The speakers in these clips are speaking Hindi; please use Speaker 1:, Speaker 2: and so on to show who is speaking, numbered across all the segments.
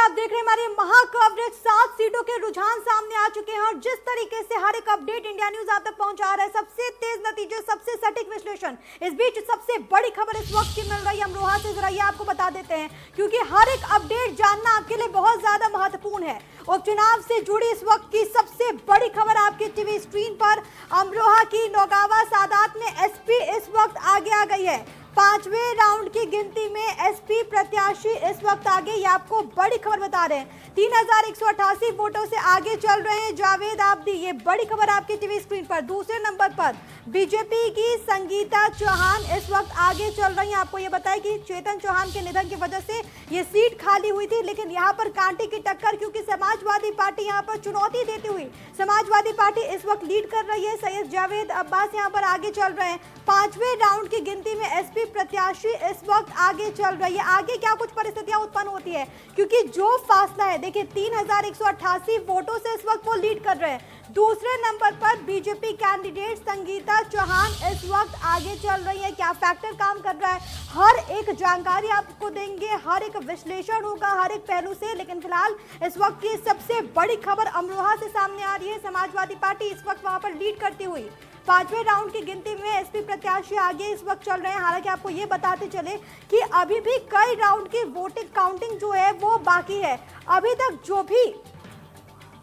Speaker 1: आप देख रहे हैं हमारे महा कवरेज। 7 सीटों के रुझान सामने आ चुके हैं और जिस तरीके से हर एक अपडेट इंडिया न्यूज आप तक पहुंचा रहा है, सबसे तेज नतीजे, सबसे सटीक विश्लेषण, इस बीच सबसे बड़ी खबर इस वक्त की मिल रही है अमरोहा से। जरा ये आपको बता देते हैं क्योंकि हर एक अपडेट जानना आपके लिए बहुत ज्यादा महत्वपूर्ण है। उपचुनाव से जुड़ी इस वक्त की सबसे बड़ी खबर आपकी टीवी स्क्रीन पर। अमरोहा की नौगावा सादात में एसपी इस वक्त आगे आ गई है। 5वें राउंड की गिनती में एसपी प्रत्याशी इस वक्त आगे। ये आपको बड़ी खबर बता रहे हैं, 3188 वोटों से आगे चल रहे हैं जावेद आबदी। ये बड़ी खबर आपकी टीवी स्क्रीन पर। दूसरे नंबर पर बीजेपी की संगीता चौहान इस वक्त आगे चल रही हैं। आपको ये बताया कि चेतन चौहान के निधन की वजह से ये सीट खाली हुई थी, लेकिन यहाँ पर कांटे की टक्कर, क्योंकि समाजवादी पार्टी यहाँ पर चुनौती देती हुई समाजवादी पार्टी इस वक्त लीड कर रही है। सैयद जावेद अब्बास यहाँ पर आगे चल रहे हैं। 5वें राउंड की गिनती में एसपी प्रत्याशी इस वक्त आगे चल रही है। आगे क्या कुछ परिस्थितियां उत्पन्न होती है, क्योंकि जो फासला है, देखिए 3188 वोटों से इस वक्त वो लीड कर रहे हैं। दूसरे नंबर पर बीजेपी कैंडिडेट संगीता चौहान इस वक्त आगे चल रही है। क्या फैक्टर काम कर रहा है, हर एक जानकारी आपको देंगे, हर एक विश्लेषण होगा हर एक पहलू से। लेकिन फिलहाल इस वक्त की सबसे बड़ी खबर अमरोहा से सामने आ रही है। समाजवादी पार्टी इस वक्त वहां पर लीड करती हुई 5वें राउंड की गिनती में एसपी प्रत्याशी आगे इस वक्त चल रहे हैं। हालांकि आपको ये बताते चले कि अभी भी कई राउंड की वोटिंग काउंटिंग जो है वो बाकी है। अभी तक जो भी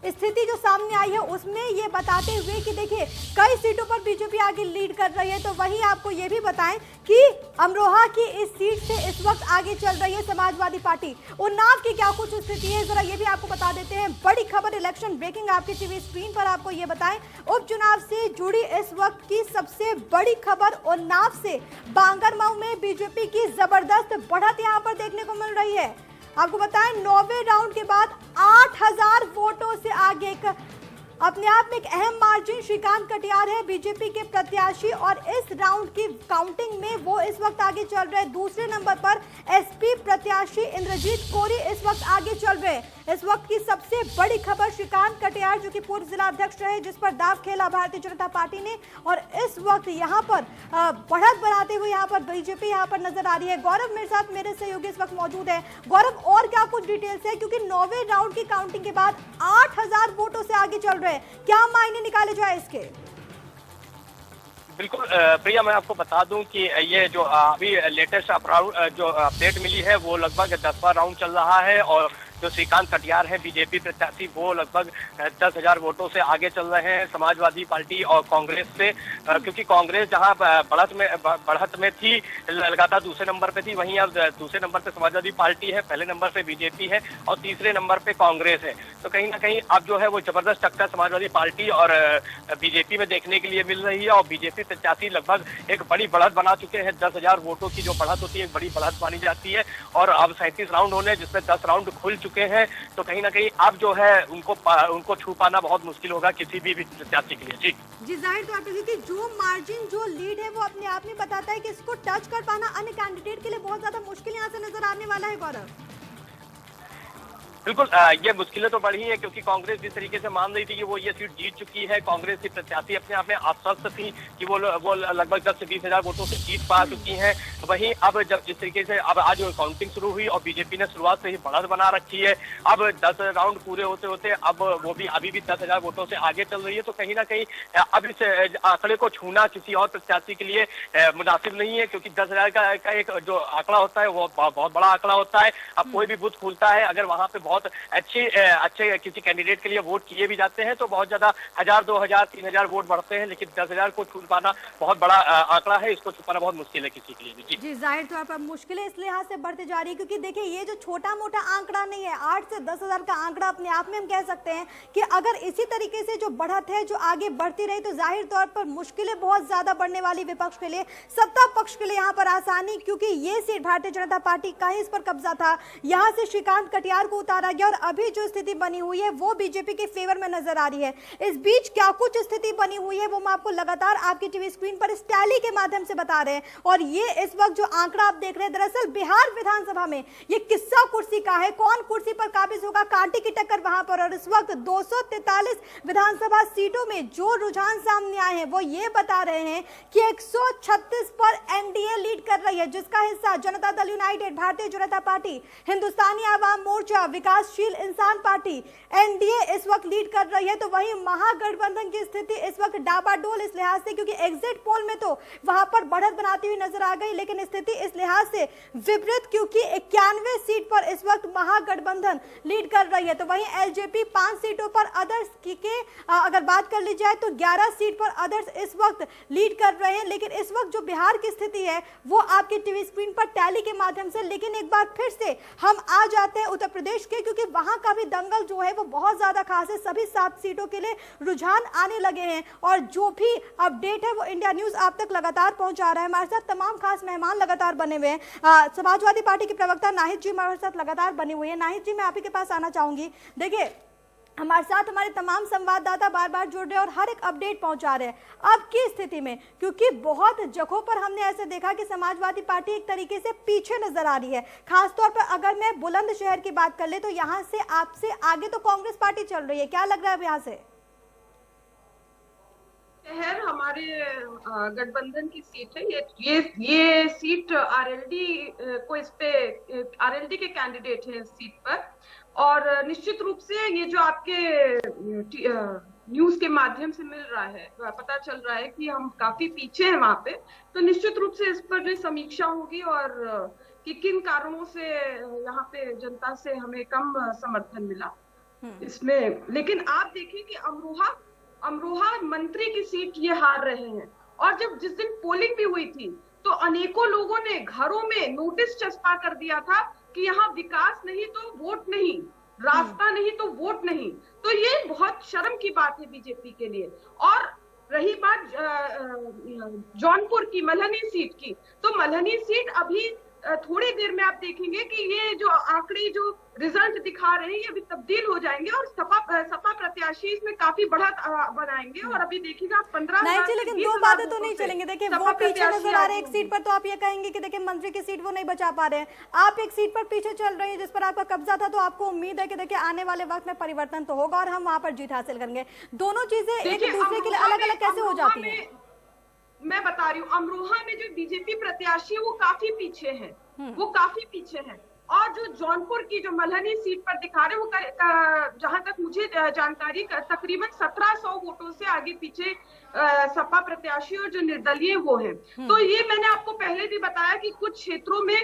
Speaker 1: स्थिति जो सामने आई है उसमें ये बताते हुए कि देखिए कई सीटों पर बीजेपी आगे लीड कर रही है, तो वहीं आपको ये भी बताएं कि अमरोहा की इस सीट से इस वक्त आगे चल रही है समाजवादी पार्टी। उन्नाव की क्या कुछ स्थिति है, जरा ये भी आपको बता देते हैं। बड़ी खबर, इलेक्शन ब्रेकिंग आपकी टीवी स्क्रीन पर। आपको ये बताएं उपचुनाव से जुड़ी इस वक्त की सबसे बड़ी खबर उन्नाव से। बांगरमऊ में बीजेपी की जबरदस्त बढ़त यहाँ पर देखने को मिल रही है। आपको बताएं 9वें राउंड के बाद 8000 वोटों से आगे अपने आप में एक अहम मार्जिन श्रीकांत कटियार है बीजेपी के प्रत्याशी, और इस राउंड की काउंटिंग में वो इस वक्त आगे चल रहे हैं। दूसरे नंबर पर एसपी प्रत्याशी इंद्रजीत कोरी इस वक्त आगे चल रहे हैं। इस वक्त की सबसे बड़ी खबर श्रीकांत कटियार, जो कि पूर्व जिला अध्यक्ष रहे, जिस पर दाव खेला भारतीय जनता पार्टी ने, और इस वक्त यहाँ पर बढ़त बनाते हुए यहाँ पर बीजेपी यहाँ पर नजर आ रही है। गौरव मेरे साथ, मेरे सहयोगी इस वक्त मौजूद है। गौरव, और क्या कुछ डिटेल्स है, क्योंकि 9वें राउंड की काउंटिंग के बाद 8000 वोटों से आगे चल रहे हैं, क्या मायने निकाले जाए इसके?
Speaker 2: बिल्कुल प्रिया, मैं आपको बता दूं कि ये जो अभी लेटेस्ट जो अपडेट मिली है वो लगभग 10वां राउंड चल रहा है, और जो श्रीकांत कटियार है बीजेपी प्रत्याशी वो लगभग 10,000 वोटों से आगे चल रहे हैं समाजवादी पार्टी और कांग्रेस से। क्योंकि कांग्रेस जहां बढ़त में थी, लगातार दूसरे नंबर पे थी, वहीं अब दूसरे नंबर पे समाजवादी पार्टी है, पहले नंबर पे बीजेपी है और तीसरे नंबर पे कांग्रेस है। तो कहीं ना कहीं अब जो है वो जबरदस्त टक्कर समाजवादी पार्टी और बीजेपी में देखने के लिए मिल रही है, और बीजेपी प्रत्याशी लगभग एक बड़ी बढ़त बना चुके हैं। 10,000 वोटों की जो बढ़त होती है एक बड़ी बढ़त मानी जाती है, और अब 37 राउंड होने जिसमें 10 राउंड खुल चुके हैं। तो कहीं ना कहीं अब जो है उनको छू पाना बहुत मुश्किल होगा किसी भी प्रत्याशी के लिए।
Speaker 1: जी जाहिर तौर पर, क्योंकि जो मार्जिन, जो लीड है वो अपने आप में बताता है कि इसको टच कर पाना अन्य कैंडिडेट के लिए बहुत ज्यादा मुश्किल यहाँ से नजर आने वाला है। गौरव,
Speaker 2: बिल्कुल ये मुश्किलें तो बढ़ी है, क्योंकि कांग्रेस जिस तरीके से मान रही थी कि वो ये सीट जीत चुकी है। कांग्रेस की प्रत्याशी अपने आप में आश्वस्त थी कि वो लगभग 10 से 20,000 वोटों से जीत पा चुकी हैं। वहीं अब जब जिस तरीके से अब आज काउंटिंग शुरू हुई और बीजेपी ने शुरुआत से ही बढ़त बना रखी है, अब 10 राउंड पूरे होते होते अब वो भी अभी भी 10,000 वोटों से आगे चल रही है। तो कहीं ना कहीं अब इस आंकड़े को छूना किसी और प्रत्याशी के लिए मुनासिब नहीं है, क्योंकि 10,000 का एक जो आंकड़ा होता है वो बहुत बड़ा आंकड़ा होता है। अब कोई भी बूथ खुलता है, अगर वहां पे बहुत अच्छे किसी कैंडिडेट के लिए वोट किए भी जाते हैं तो बहुत ज्यादा 1000, 2000, 3000 वोट बढ़ते हैं, लेकिन 10,000 को छू पाना बहुत बड़ा आंकड़ा है, इसको छू पाना बहुत मुश्किल है किसी के लिए।
Speaker 1: जी जाहिर तौर पर मुश्किलें इस लिहाज से बढ़ती जा रही है, क्योंकि देखिए ये जो छोटा मोटा आंकड़ा नहीं है, 8 से 10,000 का आंकड़ा अपने आप में हम कह सकते हैं कि अगर इसी तरीके से जो बढ़त है जो आगे बढ़ती रही तो जाहिर तौर पर मुश्किलें बहुत ज्यादा बढ़ने वाली विपक्ष के लिए, सत्ता पक्ष के लिए यहाँ पर आसानी, क्योंकि ये सीट भारतीय जनता पार्टी का ही इस पर कब्जा था। यहाँ से श्रीकांत कटियार को उतारा गया और अभी जो स्थिति बनी हुई है वो बीजेपी के फेवर में नजर आ रही है। इस बीच क्या कुछ स्थिति बनी हुई है वो मैं आपको लगातार आपकी टीवी स्क्रीन पर इस टैली के माध्यम से बता रहे हैं, और ये इस वक्त जो आंकड़ा आप देख रहे हैं, दरअसल बिहार विधानसभा में ये किस्सा कुर्सी का है, कौन कुर्सी पर काबिज होगा, कांटे की टक्कर वहां पर। और इस वक्त 243 विधानसभा सीटों में जो रुझान सामने आए हैं वो ये बता रहे हैं कि 136 पर एनडीए लीड कर रही है, जिसका हिस्सा जनता दल यूनाइटेड, भारतीय जनता पार्टी, हिंदुस्तानी आवाम मोर्चा, विकास विकासशील इंसान पार्टी एनडीए इस वक्त लीड कर रही है, तो वहीं महागठबंधन की स्थिति इस वक्त डाबाडोल इस लिहाज से, क्योंकि एग्जिट पोल में तो वहां पर बढ़त बनाती हुई नजर आ गई, लेकिन स्थिति इस लिहाज से विपरीत, क्योंकि 91 सीट पर इस वक्त महागठबंधन लीड कर रही है। तो वहीं एलजेपी 5 सीटों पर अदर्स के अगर बात कर ली जाए तो 11 सीट पर अदर्स इस वक्त लीड कर रहे हैं। लेकिन इस वक्त जो बिहार की स्थिति है वो आपकी टीवी स्क्रीन पर टैली के माध्यम से, लेकिन एक बार फिर से हम आ जाते हैं उत्तर प्रदेश के, क्योंकि वहां का भी दंगल जो है वो बहुत ज्यादा खास है। सभी 7 सीटों के लिए रुझान आने लगे हैं और जो भी अपडेट है वो इंडिया न्यूज आप तक लगातार पहुंचा रहा है। हमारे साथ तमाम खास मेहमान लगातार बने हुए हैं। समाजवादी पार्टी के प्रवक्ता नाहिद जी हमारे साथ लगातार बने हुए हैं। नाहिद जी, मैं आप ही के पास आना चाहूंगी। देखिए, हमारे साथ हमारे तमाम संवाददाता बार बार जुड़ रहे हैं और हर एक अपडेट पहुंचा रहे हैं। अब की स्थिति में, क्योंकि बहुत जगहों पर हमने ऐसे देखा कि समाजवादी पार्टी एक तरीके से पीछे नजर आ रही है, खासतौर पर अगर मैं बुलंदशहर की बात कर ले तो यहाँ से आपसे आगे तो कांग्रेस पार्टी चल रही है, क्या लग रहा है अब यहाँ से?
Speaker 3: शहर हमारे गठबंधन की सीट है। ये सीट आरएलडी को, इस पे आरएलडी के कैंडिडेट हैं इस सीट पर, और निश्चित रूप से ये जो आपके न्यूज के माध्यम से मिल रहा है, पता चल रहा है कि हम काफी पीछे हैं वहां पे, तो निश्चित रूप से इस पर समीक्षा होगी और कि किन कारणों से यहाँ पे जनता से हमें कम समर्थन मिला इसमें। लेकिन आप देखिए कि अमरोहा मंत्री की सीट ये हार रहे हैं, और जब जिस दिन पोलिंग भी हुई थी तो अनेकों लोगों ने घरों में नोटिस चस्पा कर दिया था कि यहाँ विकास नहीं तो वोट नहीं, रास्ता नहीं तो वोट नहीं। तो ये बहुत शर्म की बात है बीजेपी के लिए। और रही बात जौनपुर की मल्हनी सीट की, तो मल्हनी सीट अभी थोड़ी देर में आप देखेंगे कि ये जो आंकड़े जो रिजल्ट दिखा रहे हैं ये अभी तब्दील हो जाएंगे और सपा प्रत्याशी इसमें काफी बढ़त बनाएंगे। और अभी देखिएगा 15
Speaker 1: नहीं जी, लेकिन दो बातें तो नहीं चलेंगे। देखिए, वो पीछे नजर आ रहे हैं एक सीट पर, तो आप ये कहेंगे कि देखिए मंत्री की सीट वो नहीं बचा पा रहे हैं, आप एक सीट पर पीछे चल रही है जिस पर आपका कब्जा था, तो आपको उम्मीद है कि देखिए आने वाले वक्त में परिवर्तन तो होगा और हम वहां पर जीत हासिल करेंगे। दोनों चीजें एक दूसरे के लिए अलग अलग कैसे हो जाती है?
Speaker 3: मैं बता रही हूँ, अमरोहा में जो बीजेपी प्रत्याशी है वो काफी पीछे हैं, वो काफी पीछे हैं। और जो जौनपुर की जो मल्हनी सीट पर दिखा रहे वो जहां तक मुझे जानकारी तकरीबन 1700 वोटों से आगे पीछे सपा प्रत्याशी और जो निर्दलीय वो हैं। तो ये मैंने आपको पहले भी बताया कि कुछ क्षेत्रों में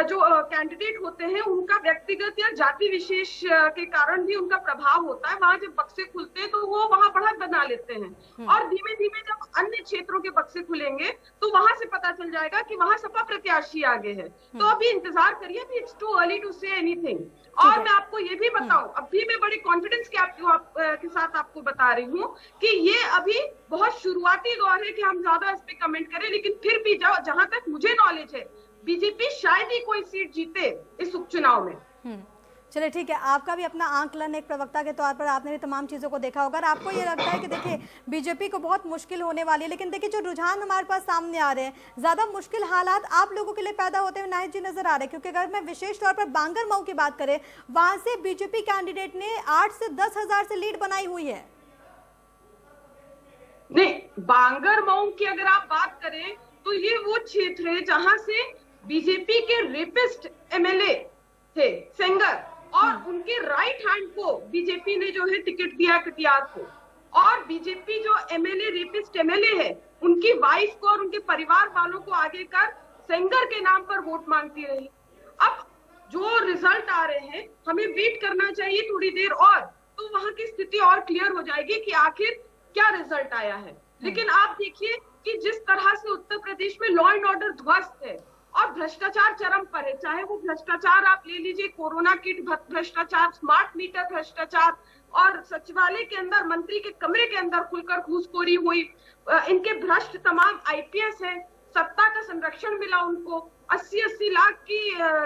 Speaker 3: जो कैंडिडेट होते हैं उनका व्यक्तिगत या जाति विशेष के कारण भी उनका प्रभाव होता है। वहां जब बक्से खुलते हैं तो वो वहां बढ़त बना लेते हैं, और धीमे धीमे जब अन्य क्षेत्रों के बक्से खुलेंगे तो वहां से पता चल जाएगा कि वहां सपा प्रत्याशी आगे है। तो अभी इंतजार करिए, अभी it's too early to say anything. और मैं आपको ये भी बताऊं, अभी मैं बड़े कॉन्फिडेंस के साथ आपको बता रही हूँ कि ये अभी बहुत शुरुआती दौर है कि हम ज्यादा इस पे कमेंट करें, लेकिन फिर भी जहां तक मुझे नॉलेज है बीजेपी शायद ही कोई सीट जीते इस उपचुनाव में।
Speaker 1: चलिए ठीक है, आपका भी अपना आंकलन एक प्रवक्ता के तौर पर आपने भी तमाम चीज़ों को देखा होगा और आपको ये लगता है कि देखिए बीजेपी को बहुत मुश्किल होने वाली है, लेकिन देखिए जो रुझान हमारे पास सामने आ रहे हैं, ज़्यादा मुश्किल हालात आप लोगों के लिए पैदा होते हुए नाहिद जी नजर आ रहे हैं। क्योंकि अगर मैं विशेष तौर पर बांगर मऊ की बात करें, वहां से बीजेपी कैंडिडेट ने 8 से 10 हजार से लीड बनाई हुई है।
Speaker 3: नहीं, बांगर मऊ की अगर आप बात करें तो ये वो क्षेत्र है जहां से बीजेपी के रेपिस्ट एमएलए थे सेंगर, और उनके राइट हैंड को बीजेपी ने जो है टिकट दिया कटियार को, और बीजेपी जो एमएलए रेपिस्ट एमएलए है उनकी वाइफ को और उनके परिवार वालों को आगे कर सेंगर के नाम पर वोट मांगती रही। अब जो रिजल्ट आ रहे हैं हमें वेट करना चाहिए थोड़ी देर और, तो वहां की स्थिति और क्लियर हो जाएगी कि आखिर क्या रिजल्ट आया है। लेकिन आप देखिए कि जिस तरह से उत्तर प्रदेश में लॉ एंड ऑर्डर ध्वस्त है और भ्रष्टाचार चरम पर है, चाहे वो भ्रष्टाचार आप ले लीजिए कोरोना किट भ्रष्टाचार, स्मार्ट मीटर भ्रष्टाचार, और सचिवालय के अंदर मंत्री के कमरे के अंदर खुलकर घूसखोरी हुई, इनके भ्रष्ट तमाम आईपीएस है, सत्ता का संरक्षण मिला उनको, 80-80 लाख की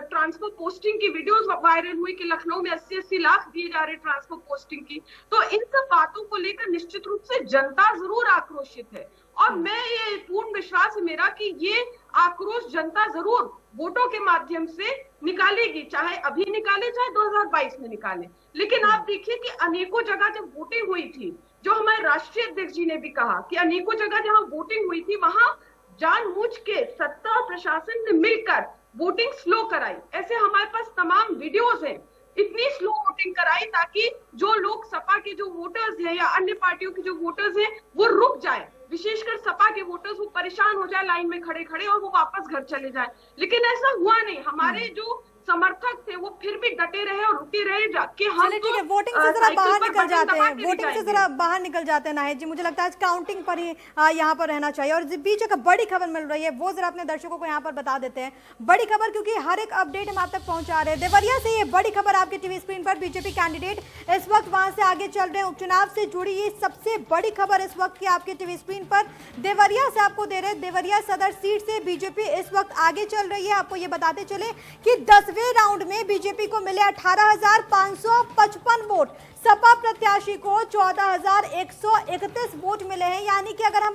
Speaker 3: ट्रांसफर पोस्टिंग की वीडियोस वायरल हुई कि लखनऊ में 80-80 लाख दिए जा रहे ट्रांसफर पोस्टिंग की। तो इन सब बातों को लेकर निश्चित रूप से जनता जरूर आक्रोशित है, और मैं ये पूर्ण विश्वास है मेरा कि ये आक्रोश जनता जरूर वोटों के माध्यम से निकालेगी, चाहे अभी निकाले चाहे 2022 में निकाले। लेकिन आप देखिए कि अनेकों जगह जब वोटिंग हुई थी, जो हमारे राष्ट्रीय अध्यक्ष जी ने भी कहा कि अनेकों जगह जहां वोटिंग हुई थी वहां जानबूझ के सत्ता और प्रशासन ने मिलकर वोटिंग स्लो कराई। ऐसे हमारे पास तमाम वीडियोस हैं, इतनी स्लो वोटिंग कराई ताकि जो लोग सपा के जो वोटर्स हैं या अन्य पार्टियों के जो वोटर्स हैं वो रुक जाए, विशेषकर सपा के वोटर्स वो परेशान हो जाए लाइन में खड़े खड़े और वो वापस घर चले जाए। लेकिन ऐसा हुआ नहीं, हमारे जो समर्थक थे वो फिर भी डटे रहे और रुके रहे कि हम
Speaker 1: ठीक है, वोटिंग से जरा बाहर निकल जाते हैं, वोटिंग से जरा बाहर निकल जाते हैं नाहिद जी। मुझे लगता है काउंटिंग पर ही यहाँ पर रहना चाहिए। और बीच एक बड़ी खबर मिल रही है वो जरा अपने दर्शकों को यहाँ पर बता देते हैं। बड़ी खबर, क्योंकि हर एक अपडेट हम आप तक पहुंचा रहे हैं। देवरिया से ये बड़ी खबर आपके टीवी स्क्रीन पर। बीजेपी कैंडिडेट इस वक्त वहां से आगे चल रहे हैं। उपचुनाव से जुड़ी ये सबसे बड़ी खबर इस वक्त की आपके टीवी स्क्रीन पर देवरिया से आपको दे रहे हैं। देवरिया सदर सीट से बीजेपी इस वक्त आगे चल रही है। आपको ये बताते चले कि 10वें राउंड में बीजेपी को मिले 18,555 वोट, सपा प्रत्याशी को 14,131 वोट मिले हैं। यानी कि अगर हम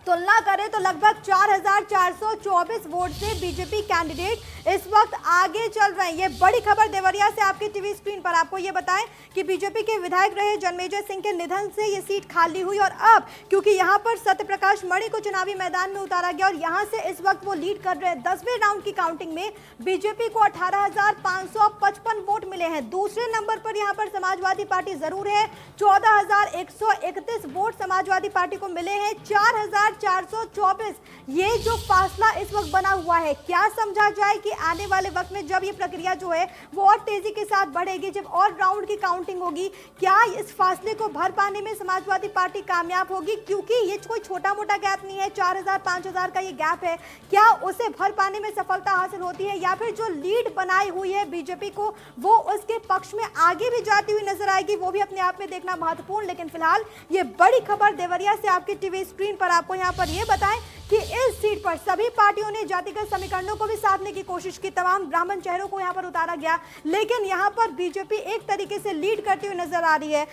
Speaker 1: तुलना करें तो लगभग 4,424 वोट से बीजेपी कैंडिडेट इस वक्त आगे चल रहे हैं। ये बड़ी खबर देवरिया से आपके टीवी स्क्रीन पर। आपको ये बताएं कि बीजेपी के विधायक रहे जन्मेजय सिंह के निधन से ये सीट खाली हुई और अब क्योंकि यहां पर सत्यप्रकाश मणि को चुनावी मैदान में उतारा गया और यहां से इस वक्त वो लीड कर रहे हैं। 10वें राउंड की काउंटिंग में बीजेपी को 18,555 वोट मिले हैं। दूसरे नंबर पर यहां पर समाजवादी पार्टी जरूर है, 14,131 वोट समाजवादी पार्टी को मिले हैं। 4,424 ये जो फासला इस वक्त बना हुआ है, क्या समझा जाए कि आने वाले वक्त में जब ये प्रक्रिया जो है वो और तेजी के साथ बढ़ेगी, जब और राउंड की काउंटिंग होगी, क्या इस फासले को भर पाने में समाजवादी पार्टी कामयाब होगी? क्योंकि ये कोई छोटा मोटा गैप नहीं है, 4,000-5,000 का ये गैप है। क्या उसे भर पाने में सफलता हासिल होती है या फिर जो लीड बनाई हुई है बीजेपी को वो उसके पक्ष में आगे भी जाती हुई नजर आएगी? वो भी अपने आप में देखना महत्वपूर्ण। लेकिन फिलहाल ये बड़ी खबर देवरिया से आपकी टीवी स्क्रीन पर। आपको यहाँ पर ये बताएं कि इस सीट पर सभी पार्टियों ने जातिगत समीकरणों को भी साधने की कोशिश की, तमाम ब्राह्मण चेहरों को यहाँ पर उतारा गया, लेकिन यहाँ पर बीजेपी एक तरीके से लीड करती हुई नजर आ रही है।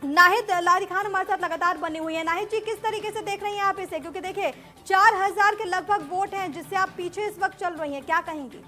Speaker 1: नाहिद लारी खान हमारे साथ लगातार बनी हुई है। नाहिद जी, किस तरीके से देख रही हैं आप इसे? क्योंकि देखिए 4,000 के लगभग वोट हैं जिससे आप पीछे इस वक्त चल रही हैं, क्या कहेंगी?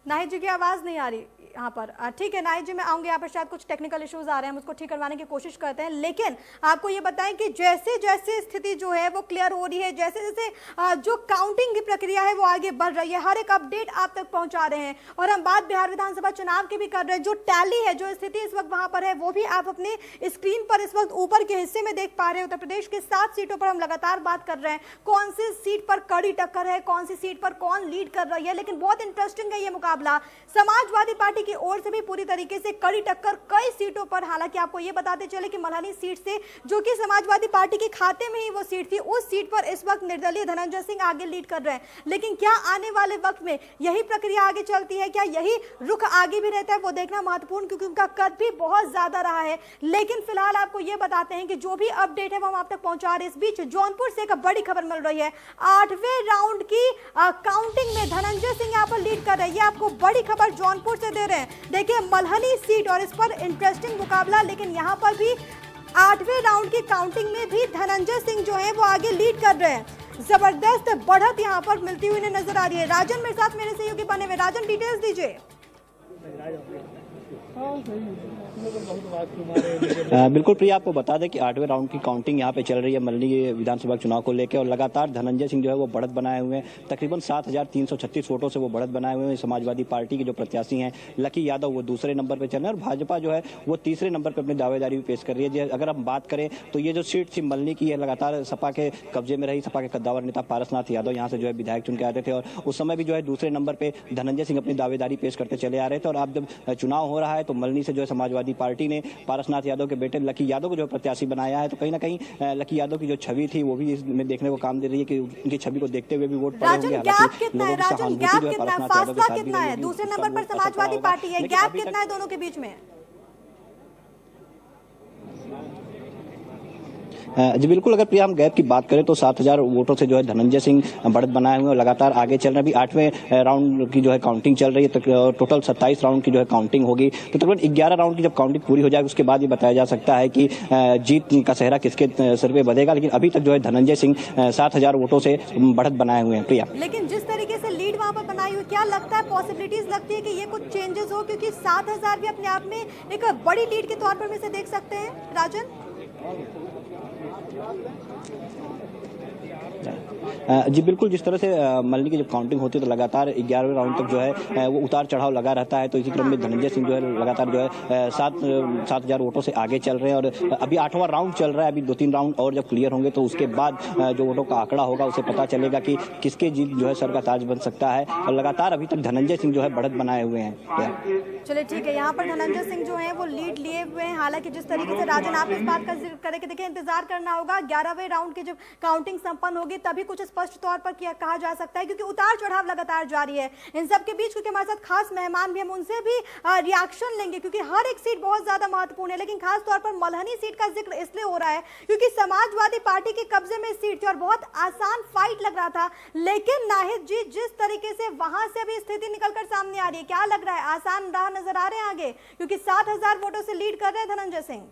Speaker 1: नाहिद जी की आवाज नहीं आ रही यहाँ पर। ठीक है नाहिद जी, मैं आऊंगी यहाँ पर, शायद कुछ टेक्निकल इश्यूज आ रहे हैं, हम उसको ठीक करवाने की कोशिश करते हैं। लेकिन आपको ये बताएं कि जैसे जैसे स्थिति जो है वो क्लियर हो रही है, जैसे जैसे जो काउंटिंग की प्रक्रिया है वो आगे बढ़ रही है, हर एक अपडेट आप तक पहुंचा रहे हैं। और हम बात बिहार विधानसभा चुनाव की भी कर रहे हैं, जो टैली है, जो स्थिति इस वक्त वहां पर है वो भी आप अपने स्क्रीन पर इस वक्त ऊपर के हिस्से में देख पा रहे हैं। उत्तर प्रदेश के 7 सीटों पर हम लगातार बात कर रहे हैं, कौन सी सीट पर कड़ी टक्कर है, कौन सी सीट पर कौन लीड कर रही है। लेकिन बहुत इंटरेस्टिंग है ये मुकाबला। समाजवादी पार्टी की ओर से भी पूरी तरीके से कड़ी टक्कर कई सीटों पर। हालांकि आपको ये बताते चले कि मल्हानी सीट से, जो कि समाजवादी पार्टी के खाते में ही वो सीट थी, उस सीट पर इस वक्त निर्दलीय धनंजय सिंह आगे लीड कर रहे हैं। लेकिन क्या आने वाले वक्त में यही प्रक्रिया आगे चलती है, क्या यही रुख आगे भी रहता है, वो देखना महत्वपूर्ण, क्योंकि उनका कद भी बहुत ज्यादा रहा है। लेकिन फिलहाल आपको ये बताते हैं कि जो भी अपडेट है वो हम आप तक पहुंचा रहे हैं। इस बीच जौनपुर से एक बड़ी खबर मिल रही है, 8वें राउंड की काउंटिंग में धनंजय सिंह यहाँ पर लीड कर रहे हैं। आपको बड़ी खबर जौनपुर से दे रहे हैं। देखिए मल्हानी सीट और इस पर इंटरेस्टिंग मुकाबला, लेकिन यहाँ पर भी 8वें राउंड की काउंटिंग में भी धनंजय सिंह जो है वो आगे लीड कर रहे हैं। जबरदस्त बढ़त यहाँ पर मिलती हुई नजर आ रही है। राजन मेरे साथ, मेरे सहयोगी बने हुए। राजन, डिटेल्स दीजिए।
Speaker 4: बिल्कुल प्रिया, आपको बता दें कि 8वें राउंड की काउंटिंग यहाँ पे चल रही है मल्हानी विधानसभा चुनाव को लेकर, और लगातार धनंजय सिंह जो है वो बढ़त बनाए हुए हैं। तकरीबन 7,336 वोटों से वो बढ़त बनाए हुए हैं। समाजवादी पार्टी के जो प्रत्याशी हैं लकी यादव वो दूसरे नंबर पर चल रहे हैं और भाजपा जो है वो तीसरे नंबर पर अपनी दावेदारी भी पेश कर रही है। अगर हम बात करें तो ये जो सीट थी मल्हानी की है, लगातार सपा के कब्जे में रही। सपा के कद्दावर नेता पारसनाथ यादव यहाँ से जो है विधायक चुन के आते थे और उस समय भी जो है दूसरे नंबर पर धनंजय सिंह अपनी दावेदारी पेश करते चले आ रहे थे। और अब जब चुनाव हो रहा है तो मल्हानी से जो है समाजवादी पार्टी ने पारसनाथ यादव के बेटे लकी यादव को जो प्रत्याशी बनाया है, तो कहीं ना कहीं लकी यादव की जो छवि थी वो भी इसमें देखने को काम दे रही है कि उनकी छवि को देखते हुए भी वोट पड़े होंगे।
Speaker 1: गैप कितना है राजन, गैप कितना है, फासला कितना है? दूसरे नंबर पर समाजवादी पार्टी है, गैप कितना है दोनों के बीच में?
Speaker 4: जी बिल्कुल, अगर प्रिया हम गैप की बात करें तो 7,000 वोटों से जो है धनंजय सिंह बढ़त बनाए हुए और लगातार आगे चल रहे हैं। अभी 8वें राउंड की जो है काउंटिंग चल रही है, तो टोटल 27 राउंड की जो है काउंटिंग होगी। तो तकरीबन 11 राउंड की जब काउंटिंग पूरी हो जाएगी उसके बाद ये बताया जा सकता है कि जीत का सेहरा किसके सर पे बधेगा। लेकिन अभी तक जो है धनंजय सिंह 7,000 वोटों से बढ़त बनाए हुए हैं। प्रिया,
Speaker 1: लेकिन जिस तरीके से लीड वहां पर बनाई हुई, क्या लगता है पॉसिबिलिटीज लगती है कि ये कुछ चेंजेस हो? क्योंकि 7,000 भी अपने आप में एक बड़ी लीड के तौर पर हम इसे देख सकते हैं। राजन,
Speaker 4: जी बिल्कुल, जिस तरह से मल्ली की जब काउंटिंग होती है तो लगातार 11वें राउंड तक जो है वो उतार चढ़ाव लगा रहता है। तो इसी क्रम में धनंजय सिंह जो है लगातार जो है 7,000 वोटों से आगे चल रहे हैं और अभी 8वां राउंड चल रहा है। अभी 2-3 राउंड और जब क्लियर होंगे तो उसके बाद जो वोटों का आंकड़ा होगा उसे पता चलेगा कि किसके जीत जो है सर का ताज बन सकता है। और लगातार अभी तक धनंजय सिंह जो है बढ़त बनाए हुए हैं।
Speaker 1: चलिए ठीक है, यहाँ पर धनंजय सिंह जो है वो लीड लिए हुए हैं। हालांकि जिस तरीके से राजन आप इस बात का जिक्र करें कि देखिए इंतजार करना होगा 11वें राउंड की जब काउंटिंग संपन्न होगी तभी कुछ स्पष्ट तौर पर कहा जा सकता है, क्योंकि उतार चढ़ाव लगातार जारी है। इन सब के बीच क्योंकि हमारे साथ खास मेहमान भी, हम उनसे भी रिएक्शन लेंगे क्योंकि हर एक सीट बहुत ज्यादा महत्वपूर्ण है। लेकिन खास तौर पर मल्हनी सीट का जिक्र इसलिए हो रहा है क्योंकि समाजवादी पार्टी के कब्जे में सीट थी और बहुत आसान फाइट लग रहा था। लेकिन नाहिद जी, जिस तरीके से वहां से अभी स्थिति निकलकर सामने आ रही है, क्या लग रहा है आसान राह नजर आ रहे हैं आगे, क्योंकि 7,000 वोटों से लीड कर रहे हैं धनंजय सिंह?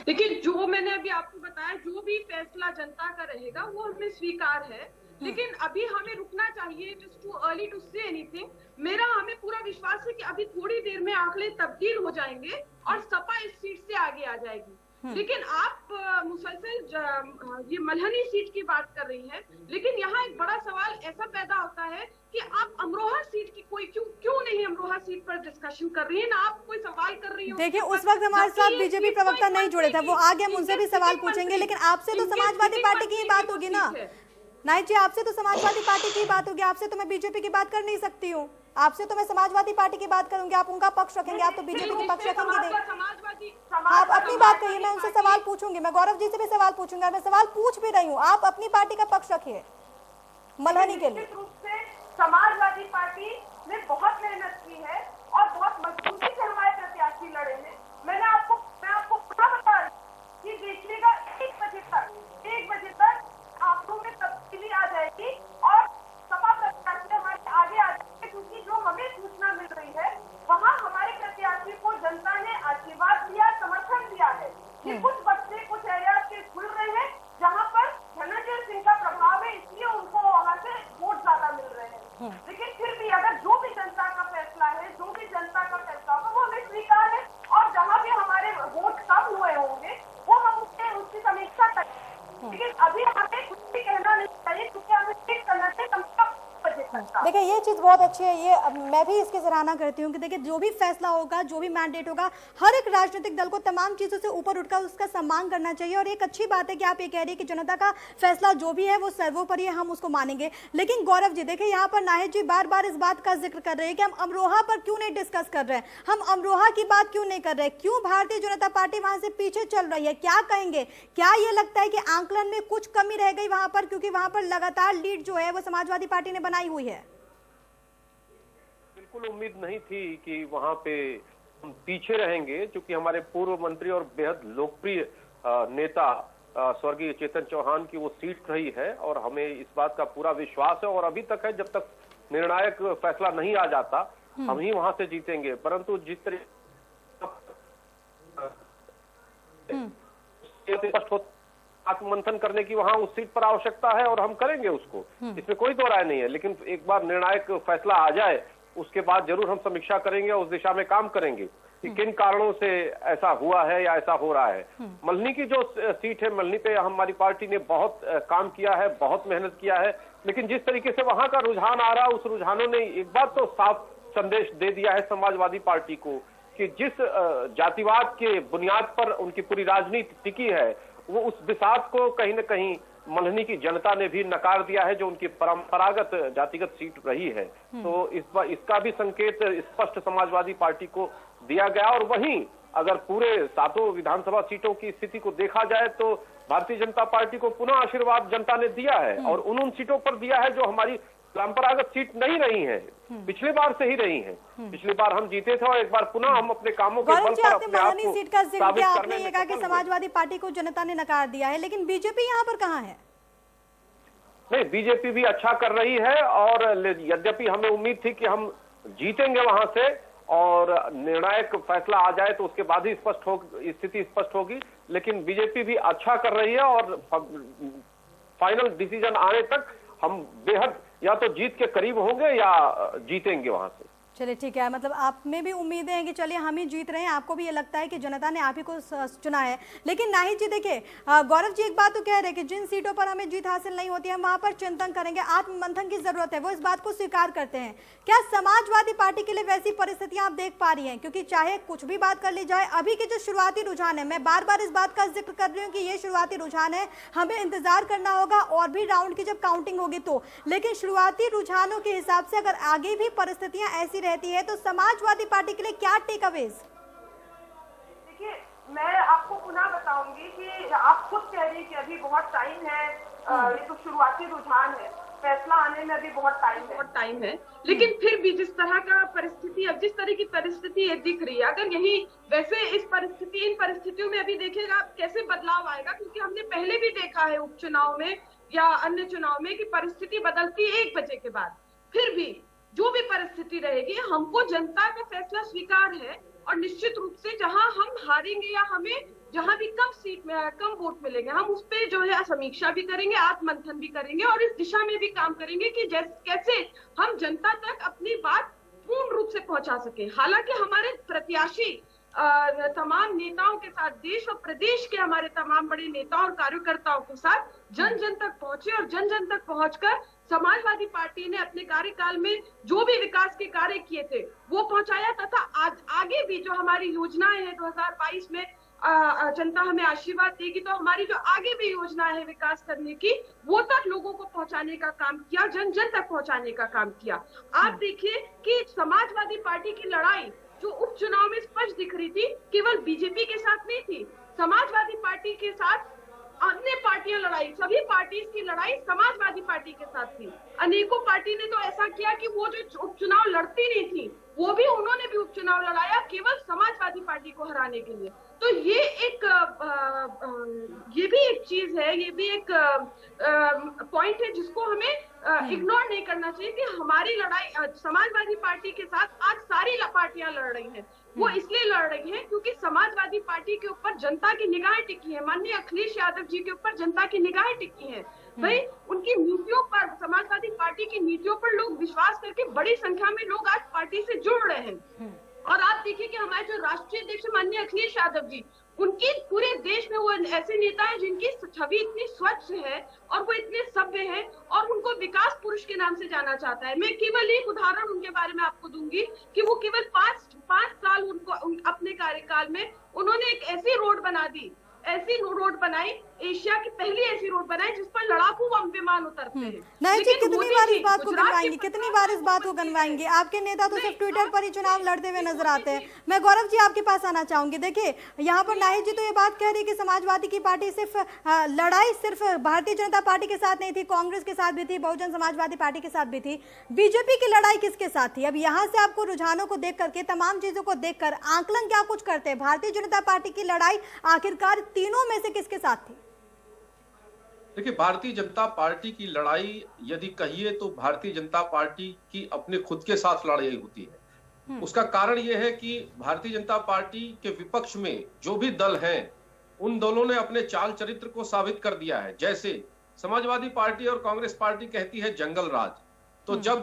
Speaker 3: देखिए, जो मैंने अभी आपको बताया, जो भी फैसला जनता का रहेगा वो हमें स्वीकार है, लेकिन अभी हमें रुकना चाहिए। It is too early to say anything. हमें पूरा विश्वास है कि अभी थोड़ी देर में आंकड़े तब्दील हो जाएंगे और सपा इस सीट से आगे आ जाएगी। लेकिन आप मुसलसल ये मल्हनी सीट की बात कर रही हैं, लेकिन यहाँ एक बड़ा सवाल ऐसा पैदा होता है कि आप अमरोहा सीट की कोई क्यों नहीं अमरोहा सीट पर डिस्कशन कर रही है ना, आप कोई सवाल कर रही हो।
Speaker 1: देखिए, उस वक्त हमारे साथ बीजेपी प्रवक्ता नहीं जुड़े थे, वो आगे हम उनसे भी सवाल पूछेंगे। लेकिन आपसे तो समाजवादी पार्टी की ही बात होगी ना नाहिद जी, आपसे तो समाजवादी पार्टी की बात होगी, आपसे तो मैं बीजेपी की बात कर नहीं सकती हूँ। आपसे तो मैं समाजवादी पार्टी की बात करूंगी, आप उनका पक्ष रखेंगे, आप तो बीजेपी का पक्ष रखेंगे। आप अपनी बात कहिए, मैं उनसे सवाल पूछूंगी, मैं गौरव जी से भी सवाल पूछूंगा, मैं सवाल पूछ भी रही हूँ। आप अपनी पार्टी का पक्ष रखिए मल्हनी के लिए।
Speaker 3: समाजवादी पार्टी ने बहुत मेहनत की है और बहुत मजबूती से हमारे प्रत्याशी लड़े हैं। मैं आपको पूरा बता रही हूँ कि देखिएगा 1 बजे तक आंकड़ों में तब्दीली आ जाएगी और सपा प्रत्याशी हमारे आगे आ जाएंगे, क्योंकि जो हमें सूचना मिल रही है वहाँ हमारे प्रत्याशी को जनता ने आशीर्वाद दिया, समर्थन दिया है कि कुछ बच्चे कुछ एरिया के खुल रहे हैं जहाँ पर धनंजय सिंह का प्रभाव है, इसलिए उनको वहाँ से वोट ज्यादा मिल रहे हैं। लेकिन फिर भी अगर जो भी जनता का फैसला है, जो भी जनता का फैसला होगा वो हमें स्वीकार है और जहाँ भी हमारे वोट कम हुए होंगे वो हम उसकी समीक्षा करें। लेकिन अभी हमें कुछ भी कहना नहीं चाहिए क्योंकि हमें ठीक करना चाहिए कम से कम।
Speaker 1: देखिए, ये चीज बहुत अच्छी है, ये मैं भी इसकी सराहना करती हूँ कि देखिए जो भी फैसला होगा, जो भी मैंडेट होगा, हर एक राजनीतिक दल को तमाम चीजों से ऊपर उठकर उसका सम्मान करना चाहिए। और एक अच्छी बात है कि आप ये कह रही है कि जनता का फैसला जो भी है वो सर्वोपरि है, हम उसको मानेंगे। लेकिन गौरव जी देखिए, यहाँ पर नाहिद जी बार बार इस बात का जिक्र कर रहे हैं कि हम अमरोहा पर क्यों नहीं डिस्कस कर रहे हैं, हम अमरोहा की बात क्यों नहीं कर रहे, क्यों भारतीय जनता पार्टी वहां से पीछे चल रही है, क्या कहेंगे? क्या ये लगता है कि आंकलन में कुछ कमी रह गई वहां पर, क्योंकि वहां पर लगातार लीड जो है वो समाजवादी पार्टी ने बनाई हुई है?
Speaker 5: बिल्कुल उम्मीद नहीं थी कि वहां पे हम पीछे रहेंगे, क्योंकि हमारे पूर्व मंत्री और बेहद लोकप्रिय नेता स्वर्गीय चेतन चौहान की वो सीट रही है और हमें इस बात का पूरा विश्वास है और अभी तक है, जब तक निर्णायक फैसला नहीं आ जाता हम ही वहां से जीतेंगे। परंतु जिस तरीके आत्ममंथन करने की वहां उस सीट पर आवश्यकता है और हम करेंगे उसको, इसमें कोई दो राय नहीं है। लेकिन एक बार निर्णायक फैसला आ जाए उसके बाद जरूर हम समीक्षा करेंगे, उस दिशा में काम करेंगे कि किन कारणों से ऐसा हुआ है या ऐसा हो रहा है। मल्हनी की जो सीट है, मल्हनी पे हमारी पार्टी ने बहुत काम किया है, बहुत मेहनत किया है, लेकिन जिस तरीके से वहां का रुझान आ रहा है, उस रुझानों ने एक बात तो साफ संदेश दे दिया है समाजवादी पार्टी को कि जिस जातिवाद के बुनियाद पर उनकी पूरी राजनीति टिकी है, वो उस बिसात को कहीं न कहीं मल्हनी की जनता ने भी नकार दिया है, जो उनकी परंपरागत जातिगत सीट रही है। तो इसका भी संकेत स्पष्ट समाजवादी पार्टी को दिया गया। और वहीं अगर पूरे 7 विधानसभा सीटों की स्थिति को देखा जाए तो भारतीय जनता पार्टी को पुनः आशीर्वाद जनता ने दिया है और उन सीटों पर दिया है जो हमारी परंपरागत सीट नहीं रही है, पिछली बार से ही रही है। पिछली बार हम जीते थे और एक बार पुनः हम अपने कामों के बल पर अपने आप को
Speaker 1: सीट का जिक्र किया, आपने ये कहा कि समाजवादी पार्टी को जनता ने नकार दिया है, लेकिन बीजेपी यहाँ पर कहाँ है?
Speaker 5: नहीं, बीजेपी भी अच्छा कर रही है और यद्यपि हमें उम्मीद थी कि हम जीतेंगे वहां से और निर्णायक फैसला आ जाए तो उसके बाद ही स्थिति स्पष्ट होगी, लेकिन बीजेपी भी अच्छा कर रही है और फाइनल डिसीजन आने तक हम बेहद या तो जीत के करीब होंगे या जीतेंगे वहां से।
Speaker 1: चलिए ठीक है, मतलब आप में भी उम्मीदें हैं कि चलिए हम ही जीत रहे हैं, आपको भी ये लगता है कि जनता ने आप ही को चुना है। लेकिन नाहिद जी देखिए, गौरव जी एक बात तो कह रहे हैं कि जिन सीटों पर हमें जीत हासिल नहीं होती है हम वहां पर चिंतन करेंगे, आत्ममंथन की जरूरत है, वो इस बात को स्वीकार करते हैं। क्या समाजवादी पार्टी के लिए वैसी परिस्थितियां आप देख पा रही हैं? क्योंकि चाहे कुछ भी बात कर ली जाए, अभी के जो शुरुआती रुझान है, मैं बार बार इस बात का जिक्र कर रही हूँ कि ये शुरुआती रुझान है, हमें इंतजार करना होगा और भी राउंड की जब काउंटिंग होगी तो। लेकिन शुरुआती रुझानों के हिसाब से अगर आगे भी परिस्थितियां ऐसी रहती है तो समाजवादी पार्टी के लिए क्या टेक अवेज?
Speaker 3: देखिए, मैं आपको पुनः बताऊंगी कि आप खुद कह रही कि अभी बहुत टाइम है, ये तो शुरुआती रुझान है, फैसला आने में अभी बहुत टाइम है। लेकिन फिर भी जिस तरह का परिस्थिति, अब जिस तरह की परिस्थिति ये दिख रही है, अगर यही वैसे इन परिस्थितियों में अभी देखिएगा कैसे बदलाव आएगा, क्योंकि हमने पहले भी देखा है उपचुनाव में या अन्य चुनाव में कि परिस्थिति बदलती है 1 बजे के बाद। फिर भी जो भी परिस्थिति रहेगी, हमको जनता का फैसला स्वीकार है और निश्चित रूप से जहां हम हारेंगे या हमें जहां भी कम वोट मिलेंगे, हम उस पे जो है समीक्षा भी करेंगे, आत्ममंथन भी करेंगे और इस दिशा में भी काम करेंगे कि कैसे हम जनता तक अपनी बात पूर्ण रूप से पहुंचा सके। हालांकि हमारे प्रत्याशी तमाम नेताओं के साथ, देश और प्रदेश के हमारे तमाम बड़े नेताओं और कार्यकर्ताओं के साथ जन जन तक पहुंचे और जन जन तक पहुंचकर समाजवादी पार्टी ने अपने कार्यकाल में जो भी विकास के कार्य किए थे वो पहुंचाया, तथा आगे भी जो हमारी योजनाएं हैं 2022 में जनता हमें आशीर्वाद देगी तो हमारी जो आगे भी योजना है विकास करने की, वो तक लोगों को पहुंचाने का काम किया, जन जन तक पहुंचाने का काम किया। आप देखिए कि समाजवादी पार्टी की लड़ाई जो उपचुनाव में स्पष्ट दिख रही थी, केवल बीजेपी के साथ नहीं थी, समाजवादी पार्टी के साथ अन्य पार्टियां लड़ाई, सभी पार्टीज की लड़ाई समाजवादी पार्टी के साथ थी। अनेकों पार्टी ने तो ऐसा किया कि वो जो उपचुनाव लड़ती नहीं थी, वो भी उन्होंने भी उपचुनाव लड़ाया केवल समाजवादी पार्टी को हराने के लिए। तो ये भी एक चीज है, ये भी एक पॉइंट है जिसको हमें इग्नोर नहीं करना चाहिए कि हमारी लड़ाई समाजवादी पार्टी के साथ आज सारी पार्टियां लड़ रही हैं। वो इसलिए लड़ रही हैं क्योंकि समाजवादी पार्टी के ऊपर जनता की निगाहें टिकी है, माननीय अखिलेश यादव जी के ऊपर जनता की निगाहें टिकी हैं। भाई उनकी नीतियों पर, समाजवादी पार्टी की नीतियों पर लोग विश्वास करके बड़ी संख्या में लोग आज पार्टी से जुड़ रहे हैं। और आप देखिए कि हमारे जो राष्ट्रीय अध्यक्ष माननीय अखिलेश यादव जी, उनकी पूरे देश में वो ऐसे नेता हैं जिनकी छवि इतनी स्वच्छ है और वो इतने सभ्य हैं और उनको विकास पुरुष के नाम से जाना जाता है। मैं केवल एक उदाहरण उनके बारे में आपको दूंगी कि वो केवल 5 साल अपने कार्यकाल में उन्होंने एक ऐसी रोड बनाई, एशिया की पहली ऐसी रोड बनाई जिस पर लड़ाकू विमान उतरते हैं।
Speaker 1: नहीं जी, कितनी बार इस बात को गनवाएंगे, कितनी बार इस बात को गनवाएंगे? आपके नेता तो सिर्फ ट्विटर पर ही चुनाव लड़ते हुए नजर आते हैं। मैं गौरव जी आपके पास आना चाहूंगी। देखिए यहाँ पर नाहिद जी तो ये बात कह रही कि समाजवादी की पार्टी लड़ाई सिर्फ भारतीय जनता पार्टी के साथ नहीं थी, कांग्रेस के साथ भी थी, बहुजन समाजवादी पार्टी के साथ भी थी। बीजेपी की लड़ाई किसके साथ थी? अब यहाँ से आपको रुझानों को देख करके, तमाम चीजों को देखकर आंकलन क्या कुछ करते हैं? भारतीय जनता पार्टी की लड़ाई आखिरकार तीनों में से किसके साथ थी?
Speaker 5: देखिए, भारतीय जनता पार्टी की लड़ाई यदि कहिए तो भारतीय जनता पार्टी की अपने खुद के साथ लड़ाई होती है। उसका कारण यह है कि भारतीय जनता पार्टी के विपक्ष में जो भी दल हैं, उन दलों ने अपने चाल चरित्र को साबित कर दिया है। जैसे समाजवादी पार्टी और कांग्रेस पार्टी कहती है जंगल राज, तो जब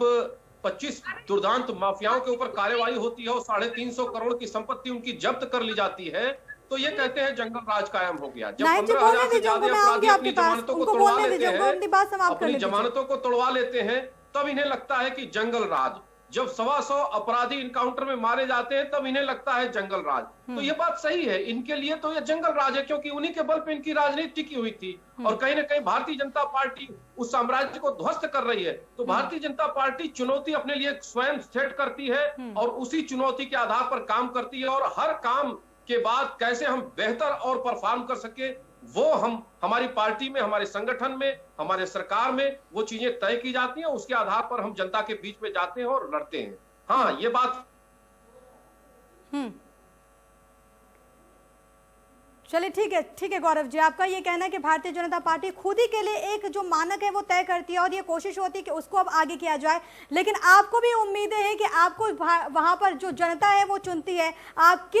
Speaker 5: 25 दुर्दांत माफियाओं के ऊपर कार्यवाही होती है और 350 करोड़ की संपत्ति उनकी जब्त कर ली जाती है, तो ये कहते हैं जंगल राज कायम हो गया। जब 15,000 से ज्यादा अपराधी अपनी जमानतों को तोड़वा लेते हैं, तब इन्हें लगता है कि जंगल राज। जब 125 अपराधी इनकाउंटर में मारे जाते हैं, तब इन्हें लगता है जंगल राज। तो ये बात सही है, इनके लिए तो ये जंगल राज है, क्योंकि उन्हीं के बल पे इनकी राजनीति टिकी हुई थी। और कहीं ना कहीं भारतीय जनता पार्टी उस साम्राज्य को ध्वस्त कर रही है। तो भारतीय जनता पार्टी चुनौती अपने लिए स्वयं सेट करती है और उसी चुनौती के आधार पर काम करती है, और हर काम के बाद कैसे हम बेहतर और परफॉर्म कर सके, वो हम हमारी पार्टी में, हमारे संगठन में, हमारे सरकार में वो चीजें तय की जाती हैं। उसके आधार पर हम जनता के बीच में जाते हैं और लड़ते हैं। हाँ, ये बात।
Speaker 1: चलिए ठीक है गौरव जी, आपका ये कहना है कि भारतीय जनता पार्टी खुद ही के लिए एक जो मानक है वो तय करती है और ये कोशिश होती है कि उसको अब आगे किया जाए। लेकिन आपको भी उम्मीदें हैं कि आपको वहां पर जो जनता है वो चुनती है, आपके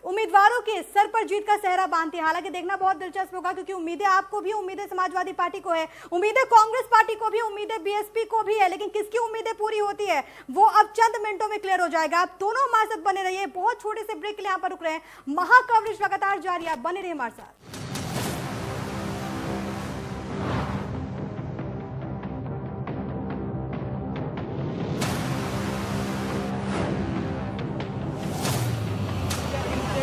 Speaker 1: उम्मीदवारों के सर पर जीत का सेहरा बांधती है। हालांकि देखना बहुत दिलचस्प होगा, क्योंकि उम्मीदें आपको भी, उम्मीदें समाजवादी पार्टी को है, उम्मीदें कांग्रेस पार्टी को भी, उम्मीदें बीएसपी को भी है, लेकिन किसकी उम्मीदें पूरी होती है वो अब चंद मिनटों में क्लियर हो जाएगा। आप दोनों हमारे साथ बने रहिए, बहुत छोटे से ब्रेक के लिए यहाँ पर रुक रहे हैं, महा कवरेज लगातार जारी है, आप बने रहिए हमारे साथ।